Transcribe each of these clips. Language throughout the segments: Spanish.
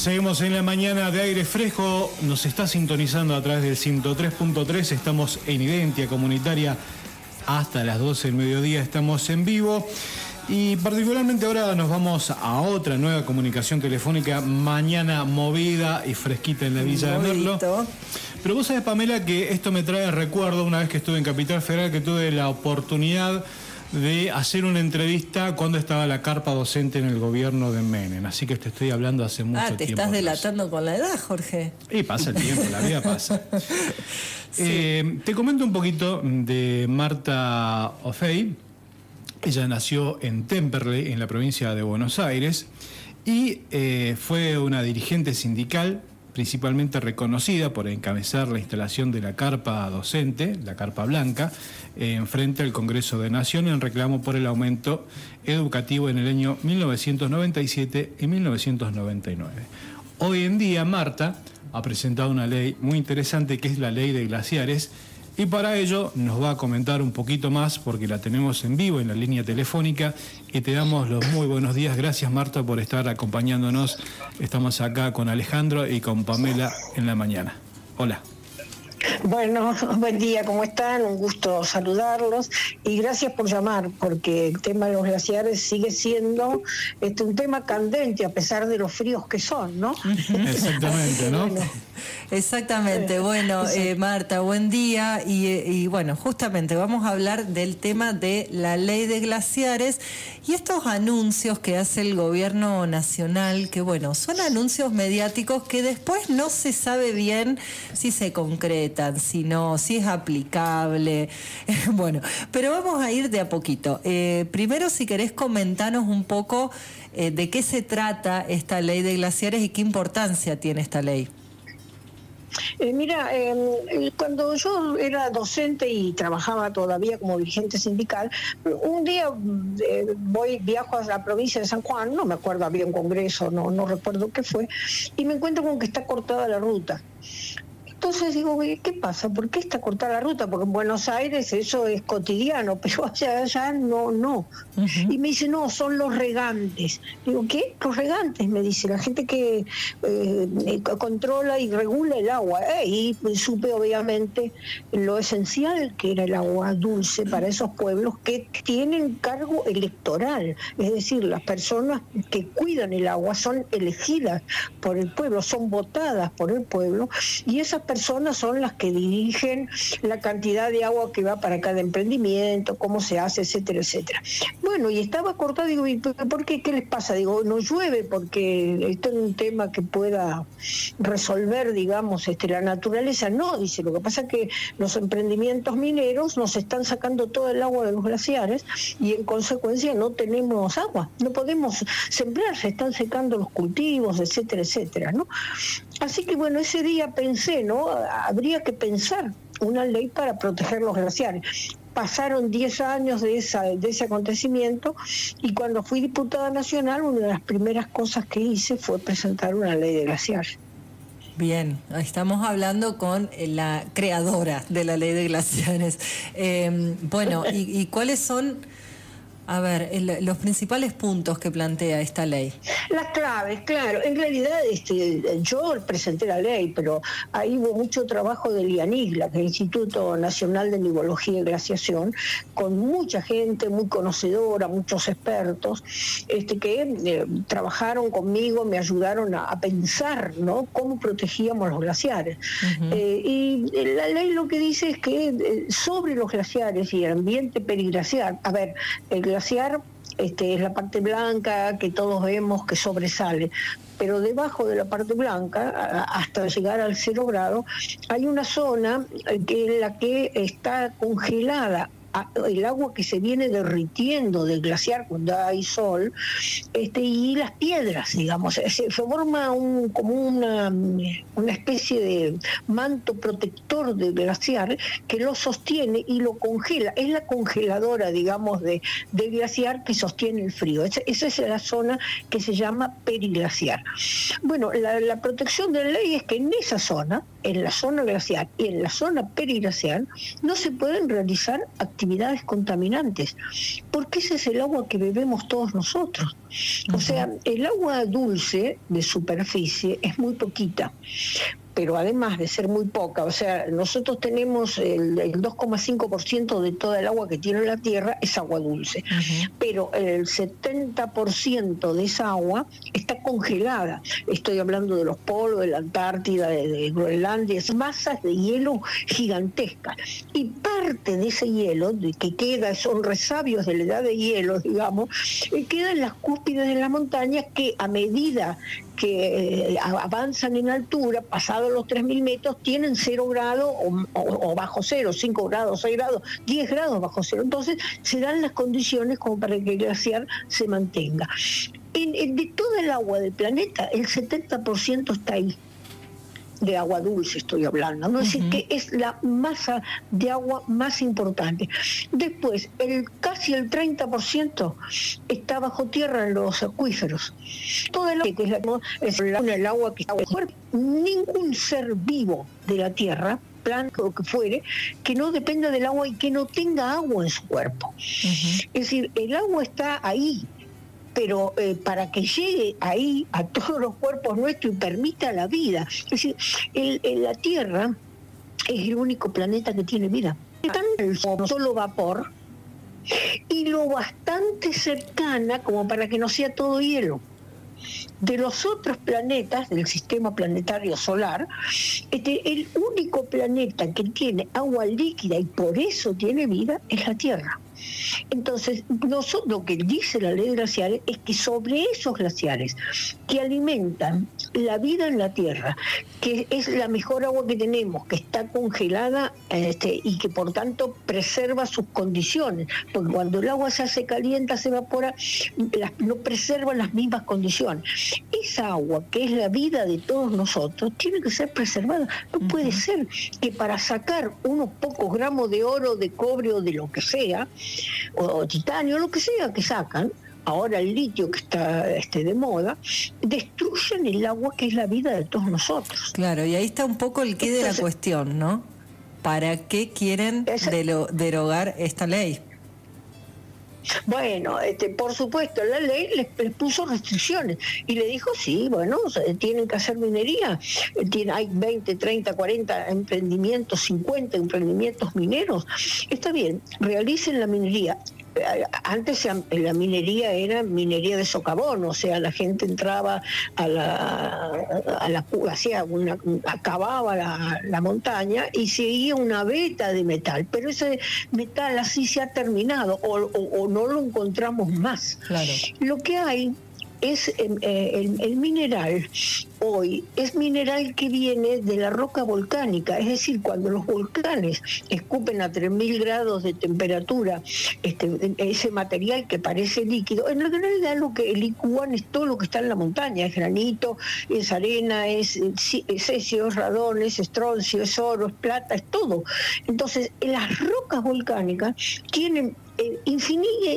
Seguimos en la mañana de aire fresco, nos está sintonizando a través del 103.3, estamos en Identia Comunitaria hasta las 12 del mediodía, estamos en vivo y particularmente ahora nos vamos a otra nueva comunicación telefónica, mañana movida y fresquita en la Villa de Merlo. Pero vos sabés, Pamela, que esto me trae recuerdo una vez que estuve en Capital Federal, que tuve la oportunidad de hacer una entrevista cuando estaba la carpa docente en el gobierno de Menem. Así que te estoy hablando hace mucho tiempo. Te estás delatando con la edad, Jorge. Y pasa el tiempo, la vida pasa. Sí. Te comento un poquito de Marta Ofey. Ella nació en Temperley, en la provincia de Buenos Aires, y fue una dirigente sindical principalmente reconocida por encabezar la instalación de la carpa docente, la carpa blanca, frente al Congreso de Nación en reclamo por el aumento educativo en el año 1997 y 1999. Hoy en día Marta ha presentado una ley muy interesante que es la Ley de Glaciares, y para ello nos va a comentar un poquito más porque la tenemos en vivo en la línea telefónica y te damos los muy buenos días. Gracias, Marta, por estar acompañándonos. Estamos acá con Alejandro y con Pamela en la mañana. Hola. Bueno, buen día, ¿cómo están? Un gusto saludarlos y gracias por llamar, porque el tema de los glaciares sigue siendo un tema candente a pesar de los fríos que son, ¿no? Exactamente, ¿no? Bueno, exactamente. Bueno, Marta, buen día y bueno, justamente vamos a hablar del tema de la ley de glaciares y estos anuncios que hace el gobierno nacional, que bueno, son anuncios mediáticos que después no se sabe bien si se concretan, si no, si es aplicable. Bueno, pero vamos a ir de a poquito. Primero, si querés comentarnos un poco de qué se trata esta ley de glaciares y qué importancia tiene esta ley. Mira, cuando yo era docente y trabajaba todavía como dirigente sindical, un día viajo a la provincia de San Juan, no me acuerdo, había un congreso, no recuerdo qué fue, y me encuentro con que está cortada la ruta. Entonces digo, ¿qué pasa? ¿Por qué está cortada la ruta? Porque en Buenos Aires eso es cotidiano, pero allá no. Uh-huh. Y me dice, no, son los regantes. Digo, ¿qué? Los regantes, me dice, la gente que controla y regula el agua. Y supe obviamente lo esencial que era el agua dulce para esos pueblos que tienen cargo electoral. Es decir, las personas que cuidan el agua son elegidas por el pueblo, son votadas por el pueblo, y esas personas son las que dirigen la cantidad de agua que va para cada emprendimiento, cómo se hace, etcétera, etcétera. Bueno, y estaba cortado, digo, ¿por qué? ¿Qué les pasa? Digo, no llueve porque esto es un tema que pueda resolver, digamos, la naturaleza. No, dice, lo que pasa es que los emprendimientos mineros nos están sacando todo el agua de los glaciares y en consecuencia no tenemos agua, no podemos sembrar, se están secando los cultivos, etcétera, etcétera, ¿no? Así que bueno, ese día pensé, ¿no? Habría que pensar una ley para proteger los glaciares. Pasaron 10 años de ese acontecimiento y cuando fui diputada nacional, una de las primeras cosas que hice fue presentar una ley de glaciares. Bien, estamos hablando con la creadora de la ley de glaciares. Bueno, ¿y cuáles son, a ver, los principales puntos que plantea esta ley? Las claves, claro. En realidad yo presenté la ley, pero ahí hubo mucho trabajo del IANIGLA, que es el Instituto Nacional de Nivología y Glaciación, con mucha gente muy conocedora, muchos expertos, que trabajaron conmigo, me ayudaron a pensar, ¿no?, cómo protegíamos los glaciares. Uh-huh. Y la ley lo que dice es que sobre los glaciares y el ambiente periglaciar, a ver, el glaciar es la parte blanca que todos vemos que sobresale, pero debajo de la parte blanca, hasta llegar al 0 grado, hay una zona en la que está congelada el agua que se viene derritiendo del glaciar cuando hay sol, y las piedras, digamos, se forma como una especie de manto protector del glaciar que lo sostiene y lo congela. Es la congeladora, digamos, del glaciar que sostiene el frío. Esa es la zona que se llama periglaciar. Bueno, la protección de la ley es que en esa zona, en la zona glaciar y en la zona periglaciar, no se pueden realizar actividades actividades contaminantes, porque ese es el agua que bebemos todos nosotros. O sea, el agua dulce de superficie es muy poquita, pero además de ser muy poca, o sea, nosotros tenemos el 2,5% de toda el agua que tiene la Tierra es agua dulce, pero el 70% de esa agua está congelada. Estoy hablando de los polos, de la Antártida, de Groenlandia, esas masas de hielo gigantescas. Y parte de ese hielo, de que queda, son resabios de la edad de hielo, digamos, queda en las cúspides de las montañas que a medida que avanzan en altura, pasados los 3.000 metros, tienen 0 grados o bajo cero, 5 grados, 6 grados, 10 grados bajo cero. Entonces se dan las condiciones como para que el glaciar se mantenga. De toda el agua del planeta, el 70% está ahí. De agua dulce estoy hablando, ¿no? Es decir, que es la masa de agua más importante. Después, casi el 30% está bajo tierra en los acuíferos. Todo el agua que es el agua que está en el cuerpo. Ningún ser vivo de la tierra, planta o lo que fuere, que no dependa del agua y que no tenga agua en su cuerpo. Es decir, el agua está ahí, pero para que llegue ahí a todos los cuerpos nuestros y permita la vida. Es decir, la Tierra es el único planeta que tiene vida. Tan solo vapor y lo bastante cercana como para que no sea todo hielo. De los otros planetas del sistema planetario solar, el único planeta que tiene agua líquida y por eso tiene vida es la Tierra. Entonces, lo que dice la ley de glaciares es que sobre esos glaciares que alimentan la vida en la Tierra, que es la mejor agua que tenemos, que está congelada y que por tanto preserva sus condiciones, porque cuando el agua se hace caliente, se evapora, no preserva las mismas condiciones. Esa agua, que es la vida de todos nosotros, tiene que ser preservada. No puede ser que para sacar unos pocos gramos de oro, de cobre o de lo que sea, o titanio, lo que sea que sacan, ahora el litio que está de moda, destruyen el agua que es la vida de todos nosotros. Claro, y ahí está un poco el quid de la cuestión, ¿no? ¿Para qué quieren derogar esta ley? Bueno, por supuesto, la ley les puso restricciones y le dijo, sí, bueno, tienen que hacer minería. Hay 20, 30, 40 emprendimientos, 50 emprendimientos mineros. Está bien, realicen la minería. Antes la minería era minería de socavón, o sea, la gente entraba acababa la montaña y seguía una veta de metal, pero ese metal así se ha terminado o no lo encontramos más. Claro. Lo que hay es el mineral hoy, es mineral que viene de la roca volcánica, es decir, cuando los volcanes escupen a 3.000 grados de temperatura ese material que parece líquido, en realidad lo que licúan es todo lo que está en la montaña, es granito, es arena, es cesio, es radón, es estroncio, es oro, es plata, es todo. Entonces, las rocas volcánicas tienen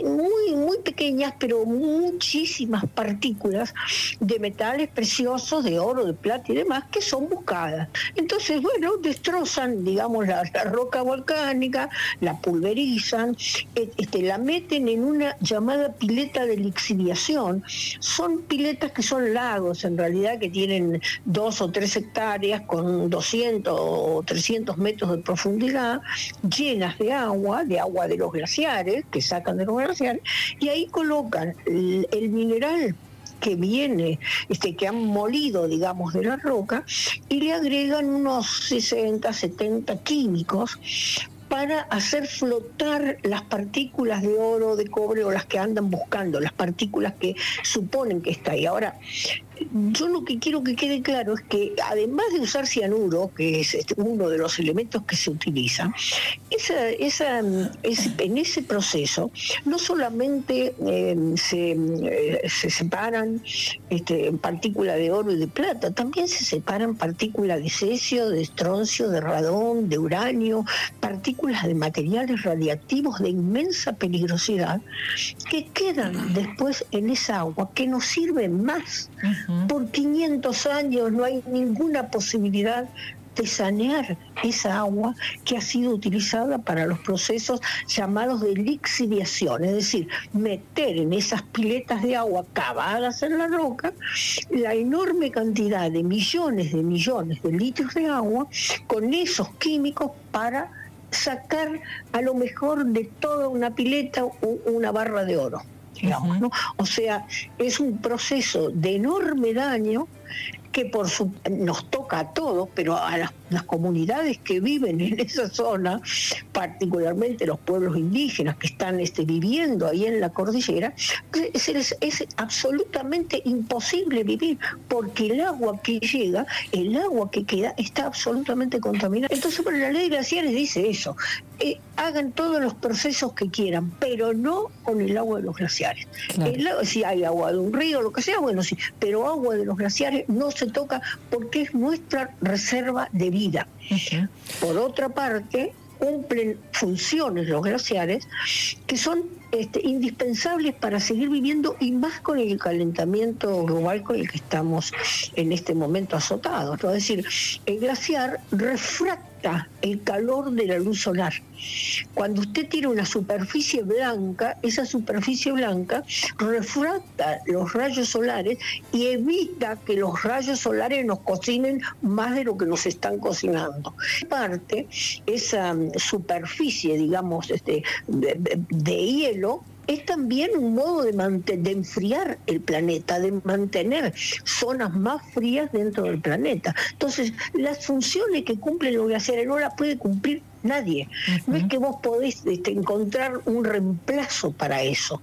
muy pequeñas, pero muchísimas partículas de metales preciosos, de oro, de plata y demás, que son buscadas. Entonces, bueno, destrozan, digamos, la roca volcánica, la pulverizan, la meten en una llamada pileta de lixiviación. Son piletas que son lagos, en realidad, que tienen 2 o 3 hectáreas con 200 o 300 metros de profundidad, llenas de agua de los glaciares, que sacan de los glaciares, y ahí colocan el mineral que viene, que han molido, digamos, de la roca, y le agregan unos 60, 70 químicos para hacer flotar las partículas de oro, de cobre o las que andan buscando, las partículas que suponen que está ahí. Ahora, yo lo que quiero que quede claro es que además de usar cianuro, que es uno de los elementos que se utiliza, en ese proceso no solamente se separan partículas de oro y de plata, también se separan partículas de cesio, de estroncio, de radón, de uranio, partículas de materiales radiactivos de inmensa peligrosidad que quedan después en esa agua, que no sirven más. Por 500 años no hay ninguna posibilidad de sanear esa agua que ha sido utilizada para los procesos llamados de lixiviación, es decir, meter en esas piletas de agua cavadas en la roca la enorme cantidad de millones de litros de agua con esos químicos para sacar a lo mejor de toda una pileta una barra de oro, digamos, ¿no? O sea, es un proceso de enorme daño que nos toca a todos, pero a las comunidades que viven en esa zona, particularmente los pueblos indígenas que están viviendo ahí en la cordillera, es absolutamente imposible vivir, porque el agua que llega, el agua que queda, está absolutamente contaminada. Entonces, bueno, la ley de glaciares dice eso, hagan todos los procesos que quieran, pero no con el agua de los glaciares. Claro. Si hay agua de un río, lo que sea, bueno, sí, pero agua de los glaciares no se toca porque es nuestra reserva de vida. Por otra parte, cumplen funciones los glaciares que son indispensables para seguir viviendo, y más con el calentamiento global con el que estamos en este momento azotados. Es decir, el glaciar refracta el calor de la luz solar. Cuando usted tiene una superficie blanca, esa superficie blanca refracta los rayos solares y evita que los rayos solares nos cocinen más de lo que nos están cocinando. Aparte, esa superficie, digamos, de hielo, es también un modo de enfriar el planeta, de mantener zonas más frías dentro del planeta. Entonces, las funciones que cumplen los glaciares no las puede cumplir nadie. No es que vos podés encontrar un reemplazo para eso,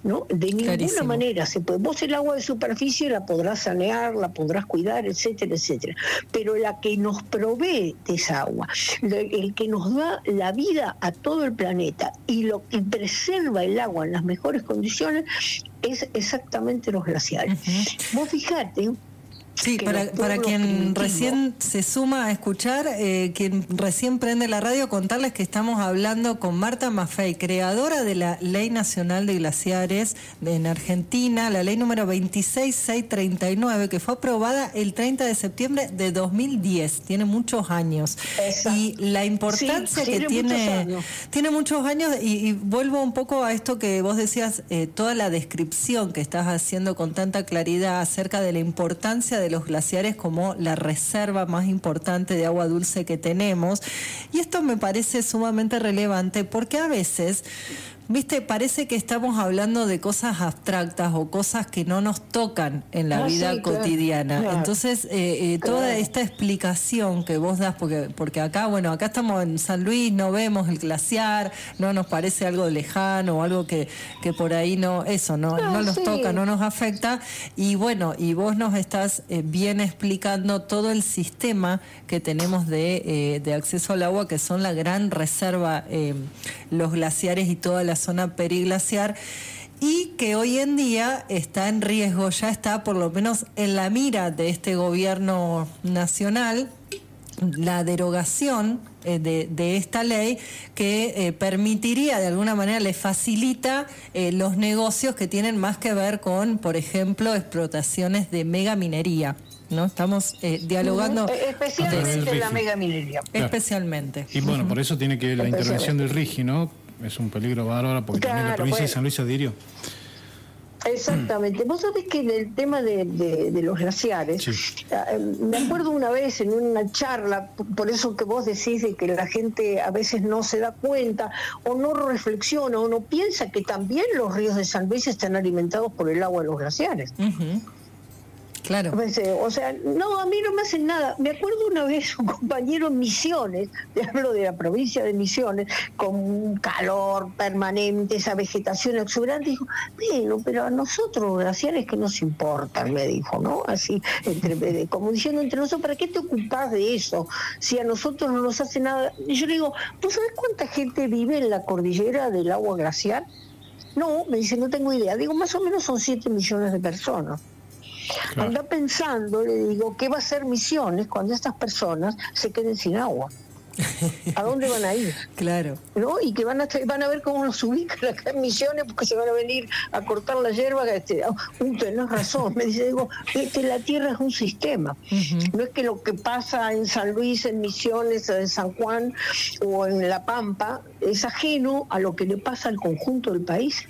¿no? De ninguna manera se puede. Vos el agua de superficie la podrás sanear, la podrás cuidar, etcétera, etcétera. Pero la que nos provee de esa agua, el que nos da la vida a todo el planeta y lo que preserva el agua en las mejores condiciones, es exactamente los glaciares. Vos fijate. Sí, para quien recién se suma a escuchar, quien recién prende la radio, contarles que estamos hablando con Marta Maffei, creadora de la Ley Nacional de Glaciares en Argentina, la ley número 26639, que fue aprobada el 30 de septiembre de 2010, tiene muchos años. Exacto. Y la importancia que tiene muchos años, y vuelvo un poco a esto que vos decías, toda la descripción que estás haciendo con tanta claridad acerca de la importancia de los glaciares como la reserva más importante de agua dulce que tenemos. Y esto me parece sumamente relevante porque a veces, viste, parece que estamos hablando de cosas abstractas o cosas que no nos tocan en la vida cotidiana. Claro. Entonces, toda esta explicación que vos das, porque acá, bueno, acá estamos en San Luis, no vemos el glaciar, no nos parece algo lejano o algo que por ahí no nos toca, no nos afecta. Y bueno, y vos nos estás bien explicando todo el sistema que tenemos de acceso al agua, que son la gran reserva, los glaciares y toda la zona periglaciar, y que hoy en día está en riesgo, ya está por lo menos en la mira de este gobierno nacional, la derogación de esta ley que permitiría, de alguna manera, le facilita los negocios que tienen más que ver con, por ejemplo, explotaciones de megaminería, ¿no? Estamos dialogando especialmente la megaminería. Claro. Especialmente. Y bueno, por eso tiene que ver la intervención del RIGI, ¿no? Es un peligro bárbaro porque también la provincia de San Luis adhirió. Exactamente. Vos sabés que en el tema de los glaciares, me acuerdo una vez en una charla, por eso que vos decís de que la gente a veces no se da cuenta o no reflexiona o no piensa que también los ríos de San Luis están alimentados por el agua de los glaciares. Claro. O sea, no, a mí no me hacen nada. Me acuerdo una vez un compañero en Misiones, te hablo de la provincia de Misiones, con un calor permanente, esa vegetación exuberante, dijo, bueno, pero a nosotros los glaciares que nos importan, me dijo, ¿no? Así, como diciendo entre nosotros, ¿para qué te ocupás de eso? Si a nosotros no nos hace nada. Y yo le digo, ¿tú sabes cuánta gente vive en la cordillera del agua glaciar? No, me dice, no tengo idea. Digo, más o menos son 7 millones de personas. Claro. Anda pensando, le digo, ¿qué va a hacer Misiones cuando estas personas se queden sin agua? ¿A dónde van a ir? Claro. ¿No? Y que van a ver cómo nos ubican acá en Misiones, porque se van a venir a cortar la hierba. Tenés razón, me dice, digo, la tierra es un sistema. No es que lo que pasa en San Luis, en Misiones, en San Juan o en La Pampa es ajeno a lo que le pasa al conjunto del país.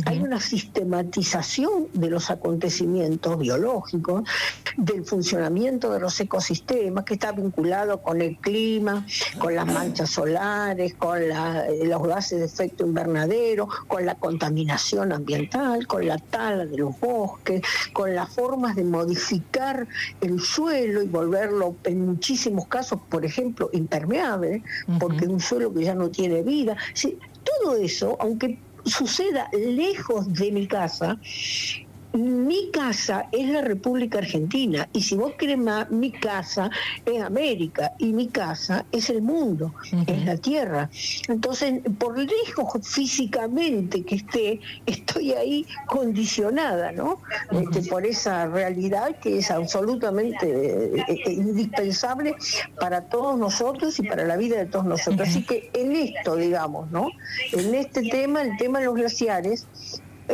Hay una sistematización de los acontecimientos biológicos, del funcionamiento de los ecosistemas, que está vinculado con el clima, con las manchas solares, con los gases de efecto invernadero, con la contaminación ambiental, con la tala de los bosques, con las formas de modificar el suelo y volverlo, en muchísimos casos, por ejemplo, impermeable, porque es un suelo que ya no tiene vida. Sí, todo eso, aunque suceda lejos de mi casa es la República Argentina, y si vos querés más, mi casa es América, y mi casa es el mundo, es la tierra. Entonces, por lejos físicamente que esté, estoy ahí condicionada, ¿no? Por esa realidad que es absolutamente indispensable para todos nosotros y para la vida de todos nosotros. Así que en esto, digamos, ¿no? En este tema, el tema de los glaciares,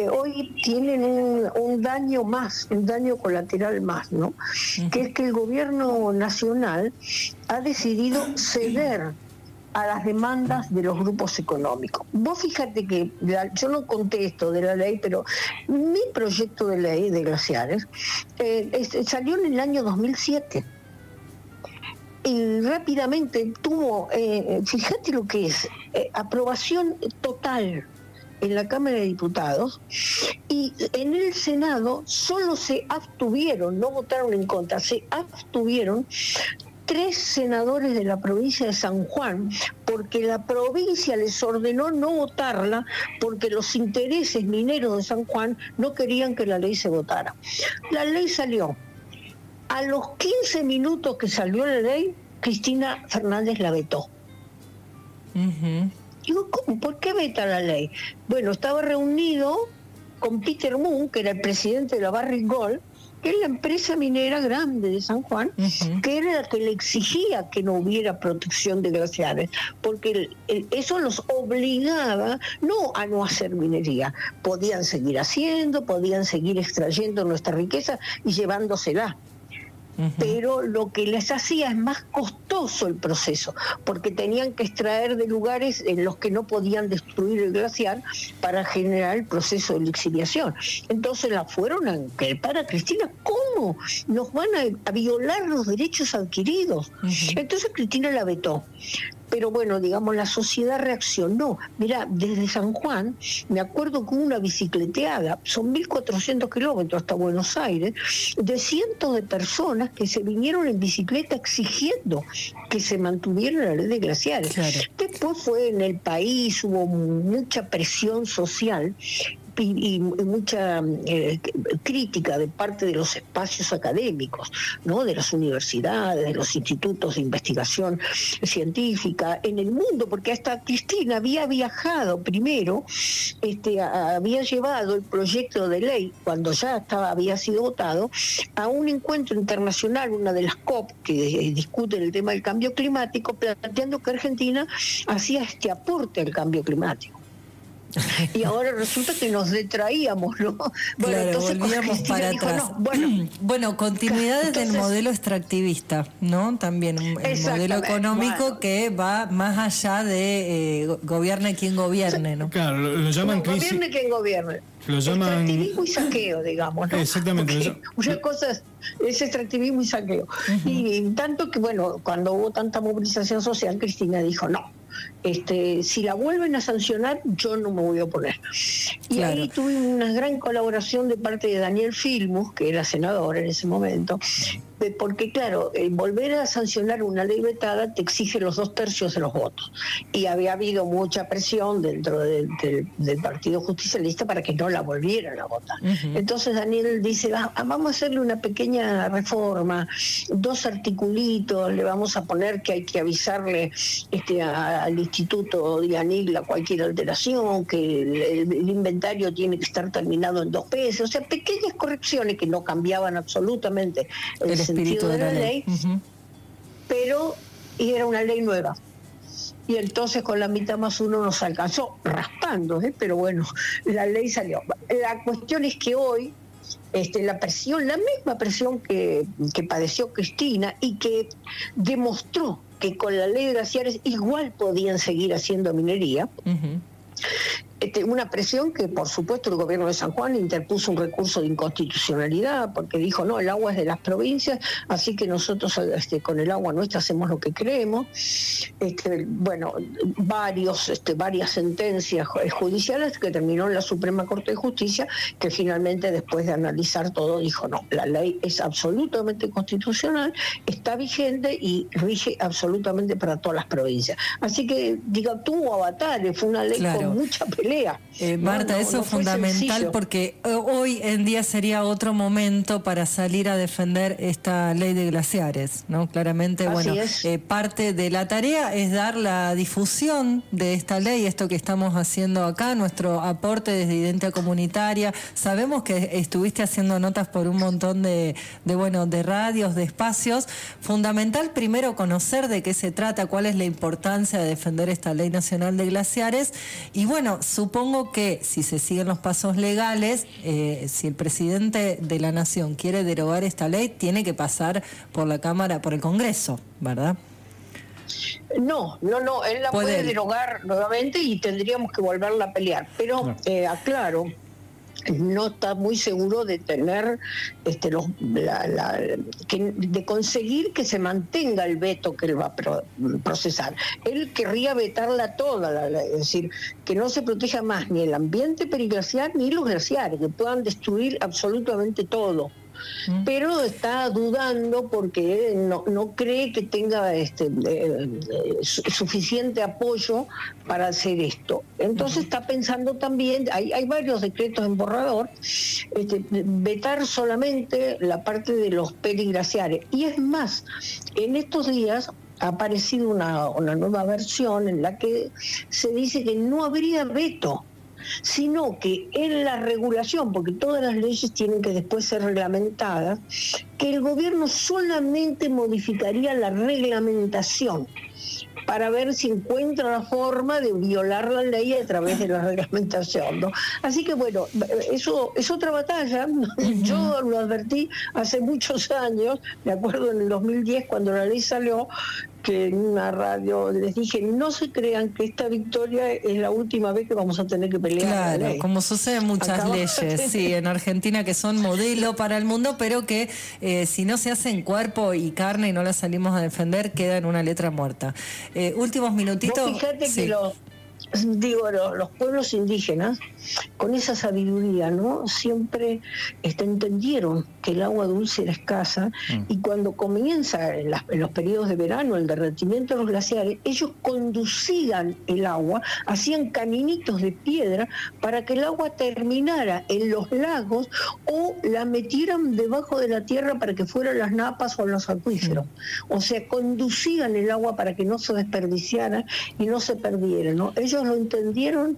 hoy tienen un daño más, un daño colateral más, ¿no? Que es que el gobierno nacional ha decidido ceder a las demandas de los grupos económicos. Vos fíjate que yo no contesto de la ley, pero mi proyecto de ley de glaciares salió en el año 2007. Y rápidamente tuvo, fíjate lo que es, aprobación total en la Cámara de Diputados, y en el Senado solo se abstuvieron, no votaron en contra, se abstuvieron 3 senadores de la provincia de San Juan, porque la provincia les ordenó no votarla, porque los intereses mineros de San Juan no querían que la ley se votara. La ley salió. A los 15 minutos que salió la ley, Cristina Fernández la vetó. Digo, ¿cómo? ¿Por qué veta la ley? Bueno, estaba reunido con Peter Moon, que era el presidente de la Barrick Gold, que es la empresa minera grande de San Juan, que era la que le exigía que no hubiera protección de glaciares, porque eso los obligaba a no hacer minería. Podían seguir haciendo, podían seguir extrayendo nuestra riqueza y llevándosela. Pero lo que les hacía es más costoso el proceso, porque tenían que extraer de lugares en los que no podían destruir el glaciar para generar el proceso de lixiviación. Entonces la fueron a increpar a Cristina. ¿Cómo? Nos van a violar los derechos adquiridos. Entonces Cristina la vetó. Pero bueno, digamos, la sociedad reaccionó. Mirá, desde San Juan, me acuerdo que hubo una bicicleteada, son 1.400 kilómetros hasta Buenos Aires, de cientos de personas que se vinieron en bicicleta exigiendo que se mantuviera la ley de glaciares. Claro. Después fue en el país, hubo mucha presión social y mucha crítica de parte de los espacios académicos, ¿no? De las universidades, de los institutos de investigación científica en el mundo, porque hasta Cristina había viajado primero, había llevado el proyecto de ley, cuando ya había sido votado, a un encuentro internacional, una de las COP que discuten el tema del cambio climático, planteando que Argentina hacía este aporte al cambio climático. Y ahora resulta que nos detraíamos, ¿no? Bueno, claro, entonces volvíamos para dijo, atrás. No, bueno, continuidades del modelo extractivista, ¿no? También el modelo económico que va más allá de gobierne quien gobierne, ¿no? Claro, lo llaman crisis. Gobierne quien gobierne. Lo llaman extractivismo y saqueo, digamos, ¿no? Exactamente. Una cosa es extractivismo y saqueo. Y tanto que, bueno, cuando hubo tanta movilización social, Cristina dijo no. Si la vuelven a sancionar, yo no me voy a oponer. Y claro, ahí tuvimos una gran colaboración de parte de Daniel Filmus, que era senador en ese momento, porque claro, volver a sancionar una ley vetada te exige los 2/3 de los votos. Y había habido mucha presión dentro del Partido Justicialista para que no la volvieran a votar. Entonces Daniel dice, vamos a hacerle una pequeña reforma, 2 articulitos, le vamos a poner que hay que avisarle al Instituto de ANIGLA cualquier alteración, que el inventario tiene que estar terminado en 2 meses, o sea, pequeñas correcciones que no cambiaban absolutamente el sentido de la ley, pero era una ley nueva. y entonces con la mitad más uno nos alcanzó, raspando, pero bueno, la ley salió. La cuestión es que hoy la presión, la misma presión que padeció Cristina y que demostró que con la ley de glaciares igual podían seguir haciendo minería, una presión que por supuesto el gobierno de San Juan interpuso un recurso de inconstitucionalidad porque dijo no, el agua es de las provincias, así que nosotros con el agua nuestra hacemos lo que queremos. Bueno, varias sentencias judiciales que terminó en la Suprema Corte de Justicia, que finalmente después de analizar todo dijo no, la ley es absolutamente constitucional, está vigente y rige absolutamente para todas las provincias. Así que tuvo avatares, fue una ley con mucha pelea. Marta, eso es fundamental sencillo. Porque hoy en día sería otro momento para salir a defender esta ley de glaciares, ¿no? Claramente, parte de la tarea es dar la difusión de esta ley, esto que estamos haciendo acá, nuestro aporte desde Identidad Comunitaria. Sabemos que estuviste haciendo notas por un montón de radios, de espacios. Fundamental primero conocer de qué se trata, cuál es la importancia de defender esta ley nacional de glaciares y supongo que si se siguen los pasos legales, si el presidente de la Nación quiere derogar esta ley, tiene que pasar por la Cámara, por el Congreso, ¿verdad? No, él la puede derogar nuevamente y tendríamos que volverla a pelear. Pero aclaro, no está muy seguro de tener de conseguir que se mantenga el veto que él va a procesar. Él querría vetarla toda, es decir, que no se proteja más ni el ambiente periglaciar ni los glaciares, que puedan destruir absolutamente todo. Pero está dudando porque no cree que tenga suficiente apoyo para hacer esto. Entonces está pensando también, hay varios decretos en borrador, vetar solamente la parte de los periglaciares. Y es más, en estos días ha aparecido una nueva versión en la que se dice que no habría veto, sino que en la regulación, porque todas las leyes tienen que después ser reglamentadas, que el gobierno solamente modificaría la reglamentación para ver si encuentra la forma de violar la ley a través de la reglamentación, ¿no? Así que bueno, eso es otra batalla. Yo lo advertí hace muchos años, me acuerdo en el 2010 cuando la ley salió, que en una radio les dije, no se crean que esta victoria es la última vez que vamos a tener que pelear. Claro, como sucede en muchas leyes, sí, en Argentina que son modelo para el mundo, pero que si no se hacen cuerpo y carne y no las salimos a defender, queda en una letra muerta. Últimos minutitos. Vos fíjate que los pueblos indígenas, con esa sabiduría, ¿no? Siempre entendieron que el agua dulce era escasa y cuando comienza en los periodos de verano el derretimiento de los glaciares, ellos conducían el agua, hacían caminitos de piedra para que el agua terminara en los lagos o la metieran debajo de la tierra para que fueran las napas o los acuíferos. O sea, conducían el agua para que no se desperdiciara y no se perdiera, ¿no? Ellos lo entendieron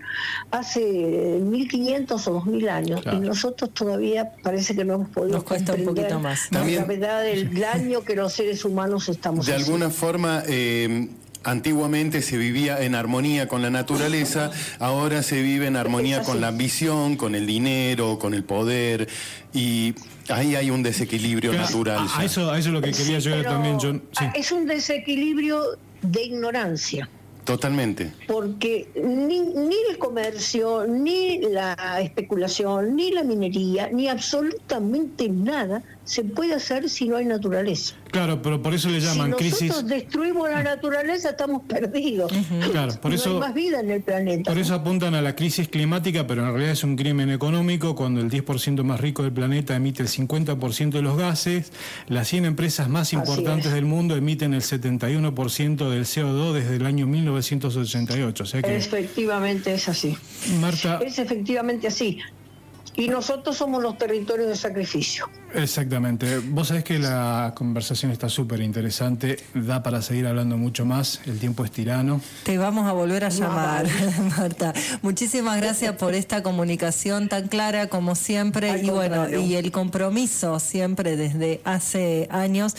hace 1500 o 2000 años, y nosotros todavía parece que no hemos podido comprender un poquito más, ¿no? La gravedad del daño que los seres humanos estamos haciendo. De alguna forma, antiguamente se vivía en armonía con la naturaleza, ahora se vive en armonía con la ambición, con el dinero, con el poder, y ahí hay un desequilibrio natural. A eso es lo que quería llegar también, John. Sí. Es un desequilibrio de ignorancia. Totalmente. Porque ni el comercio, ni la especulación, ni la minería, ni absolutamente nada se puede hacer si no hay naturaleza. Claro, pero por eso le llaman crisis. Si nosotros destruimos la naturaleza, estamos perdidos. Claro, por eso, no hay más vida en el planeta. Por eso apuntan a la crisis climática, pero en realidad es un crimen económico cuando el 10% más rico del planeta emite el 50% de los gases. Las 100 empresas más importantes del mundo emiten el 71% del CO2 desde el año 1988. O sea que, efectivamente es así. Marta, es efectivamente así. Y nosotros somos los territorios de sacrificio. Exactamente. Vos sabés que la conversación está súper interesante, da para seguir hablando mucho más, el tiempo es tirano. Te vamos a volver a llamar, Marta. Muchísimas gracias por esta comunicación tan clara como siempre y bueno, y el compromiso siempre desde hace años,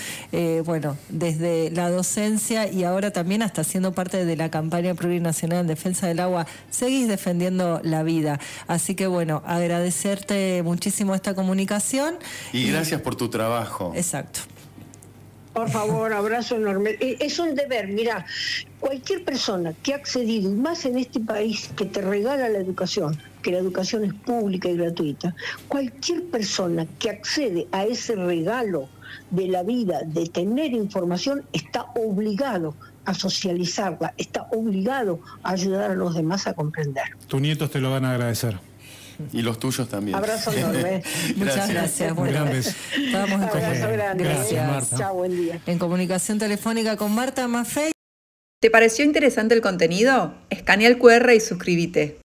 bueno, desde la docencia y ahora también hasta siendo parte de la campaña plurinacional en defensa del agua, seguís defendiendo la vida. Así que bueno, agradecerte muchísimo esta comunicación. Y gracias por tu trabajo. Exacto. Por favor, abrazo enorme. Es un deber, mira, cualquier persona que ha accedido, y más en este país que te regala la educación, que la educación es pública y gratuita, cualquier persona que accede a ese regalo de la vida, de tener información, está obligado a socializarla, está obligado a ayudar a los demás a comprender. Tus nietos te lo van a agradecer. Y los tuyos también. Abrazo enorme. Muchas gracias. Bueno, Grandes. estábamos en Abrazo grande. Gracias, Marta. Chao, buen día. En comunicación telefónica con Marta Maffei. ¿Te pareció interesante el contenido? Escanea el QR y suscríbete.